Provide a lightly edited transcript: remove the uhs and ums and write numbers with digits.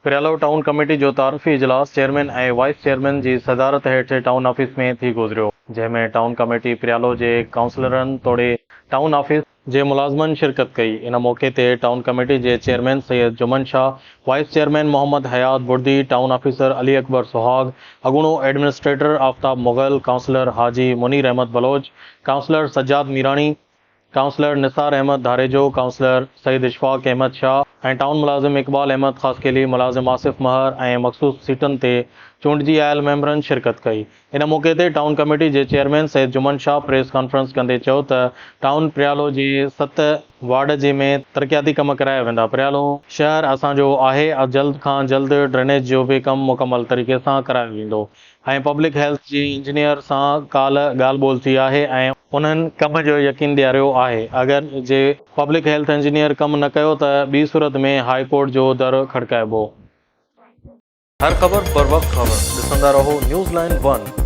प्रियालो town committee जो तारफ़ी इजलास chairman ऐं वाइस चेयरमैन जी सदारत हेठि टाउन ऑफिस में थी गुज़रियो, जंहिंमें टाउन कमेटी प्रियालो जे काउंसलरनि तोड़े टाउन ऑफिस जे मुलाज़मनि शिरकत कई। इन मौक़े ते टाउन कमेटी जे chairman Syed Juman Shah, vice chairman Mohammad Hayat Burdi, town officer Ali Akbar Suhag, अगुणो administrator Aftab Mughal, councillor Haji Munir Ahmed Baloch, councillor Sajjad Mirani, councillor Nisar Ahmed Dharejo, councillor Saeed Ishfaq Ahmed Shah ऐं टाउन मुलाज़िम इकबाल अहमद ख़ासकेली, मुलाज़िम आसिफ महर ऐं मखसूस सीटनि ते चूंडिजी आयल मेंबरनि शिरकत कई। इन मौक़े ते टाउन कमेटी जे chairman Syed Juman Shah press conference कंदे चयो त टाउन प्रियालो जे 7 वार्ड जे में तरक़ियाती कम कराया वेंदा। प्रियालो शहर असांजो आहे, जल्द खां जल्द ड्रेनेज जो भी कम मुकम्मल तरीक़े सां करायो वेंदो ऐं पब्लिक हेल्थ जी इंजीनियर सां ॻाल्हि ॿोल थी आहे ऐं उन्हनि कम जो यकीन ॾियारियो आहे। अगरि जे पब्लिक हेल्थ इंजीनियर कम न कयो त ॿी सूरत में हाई कोर्ट जो दर खड़काइबो। हर ख़बर बर वक्त ख़बर ॾिसंदा रहो न्यूज़ लाइन 1।